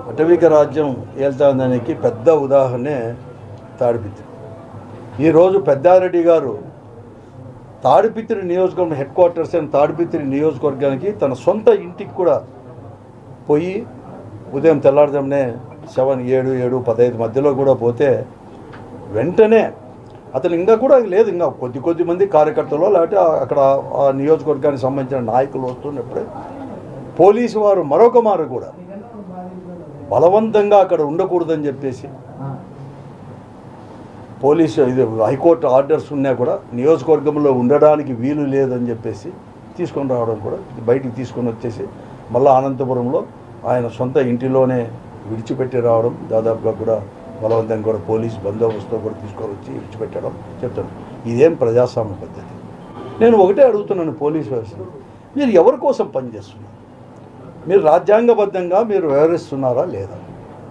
అటవిక రాజ్యం ఏల్తాందానికి పెద్ద ఉదాహరణే తాడిపిత్రి. ఈరోజు పెద్దారెడ్డి గారు తాడిపిత్రి నియోజకవర్గం హెడ్ క్వార్టర్స్ అయిన తాడిపిత్రి నియోజకవర్గానికి తన సొంత ఇంటికి కూడా పోయి ఉదయం తెల్లారుజామునే 7-15 మధ్యలో కూడా పోతే వెంటనే అతను ఇంకా కూడా లేదు, ఇంకా కొద్ది మంది కార్యకర్తలు లేకపోతే అక్కడ ఆ నియోజకవర్గానికి సంబంధించిన నాయకులు వస్తున్నప్పుడే పోలీసు వారు మరొక మారు కూడా బలవంతంగా అక్కడ ఉండకూడదని చెప్పేసి పోలీసు ఇది హైకోర్టు ఆర్డర్స్ ఉన్నా కూడా నియోజకవర్గంలో ఉండడానికి వీలు లేదని చెప్పేసి తీసుకొని రావడం కూడా బయటికి తీసుకొని వచ్చేసి మళ్ళీ అనంతపురంలో ఆయన సొంత ఇంటిలోనే విడిచిపెట్టి రావడం, దాదాపుగా కూడా బలవంతంగా కూడా పోలీసు బందోబస్తుతో కూడా తీసుకొని వచ్చి విడిచిపెట్టడం చెప్తాను. ఇదేం ప్రజాస్వామ్య పద్ధతి? నేను ఒకటే అడుగుతున్నాను, పోలీసు వ్యవస్థ మీరు ఎవరి కోసం పనిచేస్తున్నారు? మీరు రాజ్యాంగబద్ధంగా మీరు వ్యవహరిస్తున్నారా లేదా?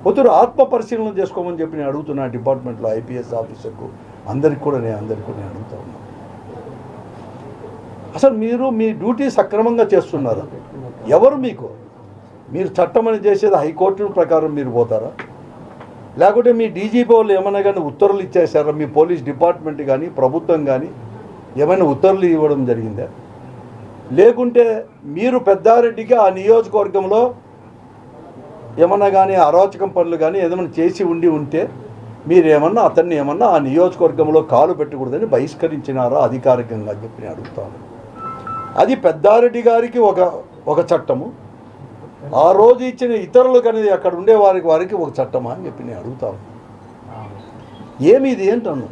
పొద్దురు ఆత్మ పరిశీలన చేసుకోమని చెప్పి నేను అడుగుతున్నాను డిపార్ట్మెంట్లో ఐపీఎస్ ఆఫీసర్కు అందరికి కూడా నేను అడుగుతా ఉన్నాను. అసలు మీరు మీ డ్యూటీ సక్రమంగా చేస్తున్నారా? ఎవరు మీరు చట్టం అని చేసేది హైకోర్టు ప్రకారం మీరు పోతారా? లేకుంటే మీ డీజీపీ వాళ్ళు ఏమైనా కానీ ఉత్తర్వులు ఇచ్చేసారా? మీ పోలీస్ డిపార్ట్మెంట్ కానీ ప్రభుత్వం కానీ ఏమైనా ఉత్తర్వులు ఇవ్వడం జరిగిందా? లేకుంటే మీరు పెద్దారెడ్డికి ఆ నియోజకవర్గంలో ఏమన్నా కానీ అరాచకం పనులు కానీ ఏదైనా చేసి ఉంటే మీరేమన్నా అతన్ని ఏమన్నా ఆ నియోజకవర్గంలో కాలు పెట్టకూడదని బహిష్కరించినారా అధికారికంగా అని చెప్పి నేను అడుగుతాను. అది పెద్దారెడ్డి గారికి ఒక చట్టము, ఆ రోజు ఇచ్చిన ఇతరులకు అనేది అక్కడ ఉండే వారికి ఒక చట్టమా అని చెప్పి నేను అడుగుతాను. ఏమి ఇది ఏంటన్నా?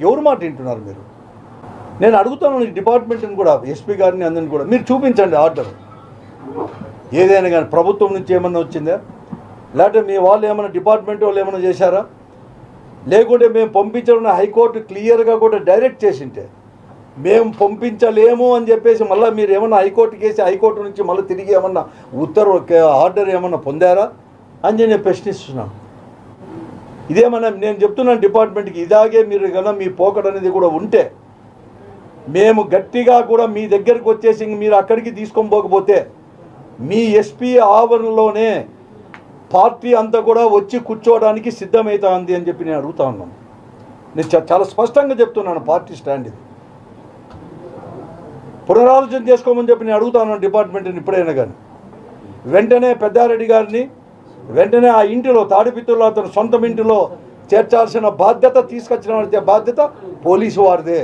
ఎవరు మాట వింటున్నారు మీరు? నేను అడుగుతాను డిపార్ట్మెంట్ని కూడా, ఎస్పీ గారిని అందరిని కూడా, మీరు చూపించండి ఆర్డర్ ఏదైనా కానీ ప్రభుత్వం నుంచి ఏమన్నా వచ్చిందా? లేకపోతే మీ వాళ్ళు ఏమైనా డిపార్ట్మెంట్ వాళ్ళు ఏమైనా చేశారా? లేకుంటే మేము పంపించాలని హైకోర్టు క్లియర్గా కూడా డైరెక్ట్ చేసింటే మేము పంపించలేము అని చెప్పేసి మళ్ళీ మీరు ఏమన్నా హైకోర్టుకి వేసి హైకోర్టు నుంచి మళ్ళీ తిరిగి ఏమన్నా ఉత్తర్వు ఆర్డర్ ఏమన్నా పొందారా అని నేను ప్రశ్నిస్తున్నాను. ఇదేమన్నా నేను చెప్తున్నాను డిపార్ట్మెంట్కి, ఇలాగే మీరు కన్నా మీ పోకడ అనేది కూడా ఉంటే మేము గట్టిగా కూడా మీ దగ్గరికి వచ్చేసి మీరు అక్కడికి తీసుకొని పోకపోతే మీ ఎస్పీ ఆవరణలోనే పార్టీ అంతా కూడా వచ్చి కూర్చోవడానికి సిద్ధమవుతుంది అని చెప్పి నేను అడుగుతా ఉన్నాను. నేను చాలా స్పష్టంగా చెప్తున్నాను పార్టీ స్టాండ్ ఇది. పునరాలోచన చేసుకోమని చెప్పి నేను అడుగుతా ఉన్నాను డిపార్ట్మెంట్ని. ఇప్పుడైనా కానీ వెంటనే పెద్దారెడ్డి గారిని వెంటనే ఆ ఇంటిలో తాడిపిత్రులో అతను సొంత ఇంటిలో చేర్చాల్సిన బాధ్యత తీసుకొచ్చిన బాధ్యత పోలీసు వారిదే.